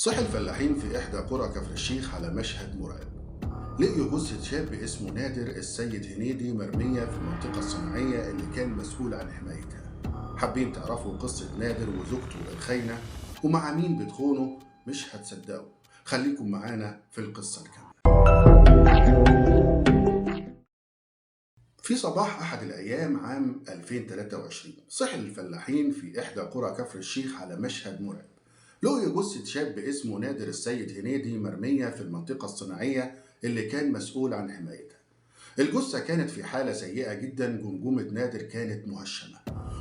صحي الفلاحين في إحدى قرى كفر الشيخ على مشهد مرعب. لقيوا جثة شاب اسمه نادر السيد هنيدي مرمية في المنطقة الصناعية اللي كان مسؤول عن حمايتها. حابين تعرفوا قصة نادر وزوجته الخاينة ومع مين بتخونه؟ مش هتصدقوا. خليكم معانا في القصة الكاملة. في صباح أحد الأيام عام 2023 صحي الفلاحين في إحدى قرى كفر الشيخ على مشهد مرعب. لقوا جثة شاب اسمه نادر السيد هنيدي مرمية في المنطقة الصناعية اللي كان مسؤول عن حمايتها. الجثة كانت في حالة سيئة جدا، جمجمة نادر كانت مهشمة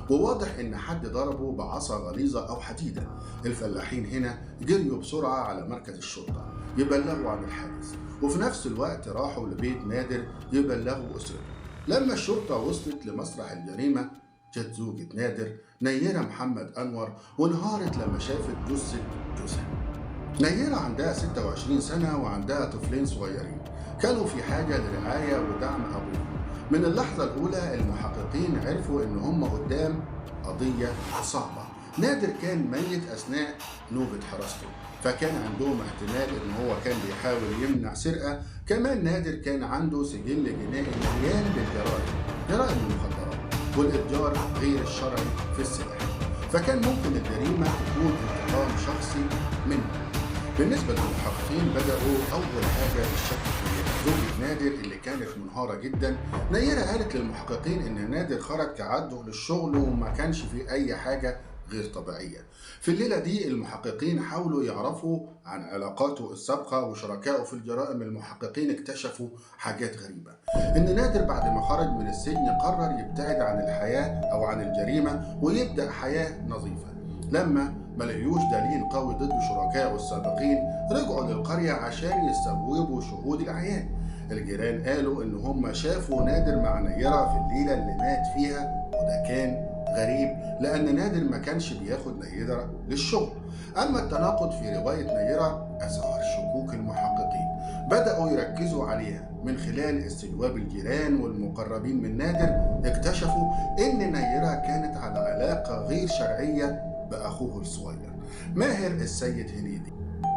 وواضح إن حد ضربه بعصا غليظة أو حديدة. الفلاحين هنا جريوا بسرعة على مركز الشرطة يبلغوا عن الحادث، وفي نفس الوقت راحوا لبيت نادر يبلغوا أسرته. لما الشرطة وصلت لمسرح الجريمة جت زوجة نادر نيرة محمد أنور وانهارت لما شافت جثة جوزها. نيرة عندها 26 سنة وعندها طفلين صغيرين كانوا في حاجة لرعاية ودعم أبوهم. من اللحظة الأولى المحققين عرفوا إن هم قدام قضية صعبة. نادر كان ميت أثناء نوبة حراسته، فكان عندهم احتمال إن هو كان بيحاول يمنع سرقة. كمان نادر كان عنده سجل جنائي مليان بالجرائم، جرائم المخدرات والإتجار غير الشرعي في السلاح، فكان ممكن الجريمة تكون انتقام شخصي منه. بالنسبة للمحققين بدأوا أول حاجة الشك في زوجة نادر اللي كانت منهارة جدا. نيرة قالت للمحققين إن نادر خرج كعادته للشغل وما كانش في أي حاجة غير طبيعية. في الليلة دي المحققين حاولوا يعرفوا عن علاقاته السابقة وشركائه في الجرائم. المحققين اكتشفوا حاجات غريبة، إن نادر بعد ما خرج من السجن قرر يبتعد عن الحياة أو عن الجريمة ويبدأ حياة نظيفة. لما ما لقيوش دليل قوي ضد شركائه السابقين رجعوا للقرية عشان يستجوبوا شهود العيان. الجيران قالوا إن هم شافوا نادر مع نيرة في الليلة اللي مات فيها، وده كان غريب لأن نادر ما كانش بياخد نيرة للشغل. أما التناقض في رواية نيرة أثار شكوك المحققين، بدأوا يركزوا عليها من خلال استجواب الجيران والمقربين من نادر. اكتشفوا إن نيرة كانت على علاقة غير شرعية بأخوه الصغير ماهر السيد هنيدي.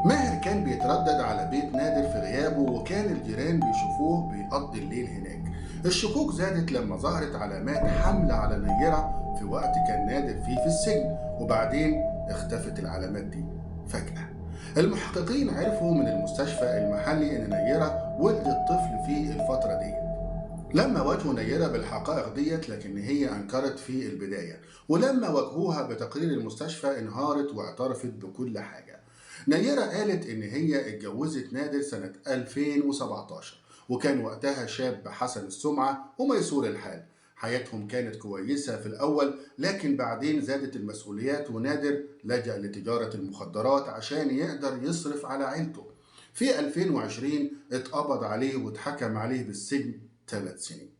ماهر كان بيتردد على بيت نادر في غيابه وكان الجيران بيشوفوه بيقضي الليل هناك. الشكوك زادت لما ظهرت علامات حملة على نيرة في وقت كان نادر فيه في السجن، وبعدين اختفت العلامات دي فجأة. المحققين عرفوا من المستشفى المحلي إن نيرة ولدت طفل في الفترة دي. لما واجهوا نيرة بالحقائق ديت لكن هي أنكرت في البداية، ولما واجهوها بتقرير المستشفى انهارت واعترفت بكل حاجة. نيرة قالت إن هي اتجوزت نادر سنة 2017 وكان وقتها شاب حسن السمعة وميسور الحال. حياتهم كانت كويسة في الأول، لكن بعدين زادت المسؤوليات ونادر لجأ لتجارة المخدرات عشان يقدر يصرف على عيلته. في 2020 اتقبض عليه واتحكم عليه بالسجن 3 سنين.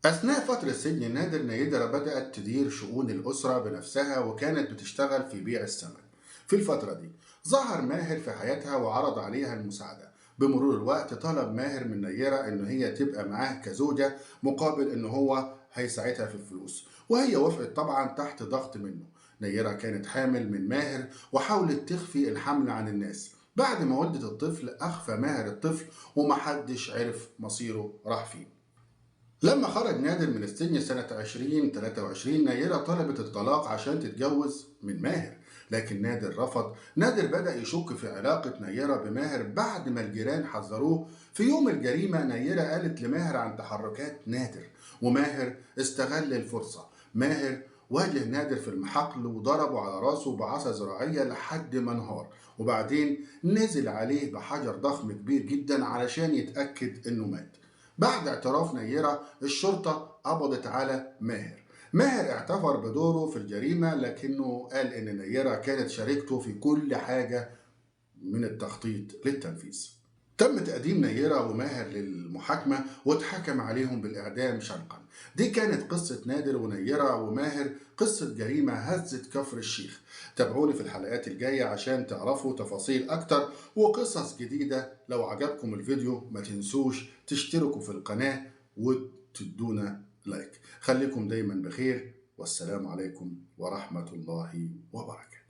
أثناء فترة سجن نادر نيرة بدأت تدير شؤون الأسرة بنفسها وكانت بتشتغل في بيع السمك. في الفترة دي ظهر ماهر في حياتها وعرض عليها المساعدة. بمرور الوقت طلب ماهر من نيرة إن هي تبقى معاه كزوجة مقابل إن هو هيساعدها في الفلوس، وهي وافقت طبعا تحت ضغط منه. نيرة كانت حامل من ماهر وحاولت تخفي الحمل عن الناس. بعد ما ولدت الطفل أخفى ماهر الطفل ومحدش عرف مصيره راح فين. لما خرج نادر من السجن سنة 2023 نيرة طلبت الطلاق عشان تتجوز من ماهر، لكن نادر رفض. نادر بدأ يشك في علاقة نيرة بماهر بعد ما الجيران حذروه. في يوم الجريمة نيرة قالت لماهر عن تحركات نادر وماهر استغل الفرصة. ماهر واجه نادر في المحقل وضربه على راسه بعصا زراعية لحد ما انهار، وبعدين نزل عليه بحجر ضخم كبير جدا علشان يتأكد انه مات. بعد اعتراف نيرة الشرطة قبضت على ماهر. ماهر اعتذر بدوره في الجريمة لكنه قال إن نيرة كانت شريكته في كل حاجة من التخطيط للتنفيذ. تم تقديم نيرة وماهر للمحاكمة واتحكم عليهم بالإعدام شنقا. دي كانت قصة نادر ونيرة وماهر، قصة جريمة هزت كفر الشيخ. تابعوني في الحلقات الجاية عشان تعرفوا تفاصيل أكتر وقصص جديدة. لو عجبكم الفيديو ما تنسوش تشتركوا في القناة وتدونا لايك. خليكم دايما بخير، والسلام عليكم ورحمة الله وبركاته.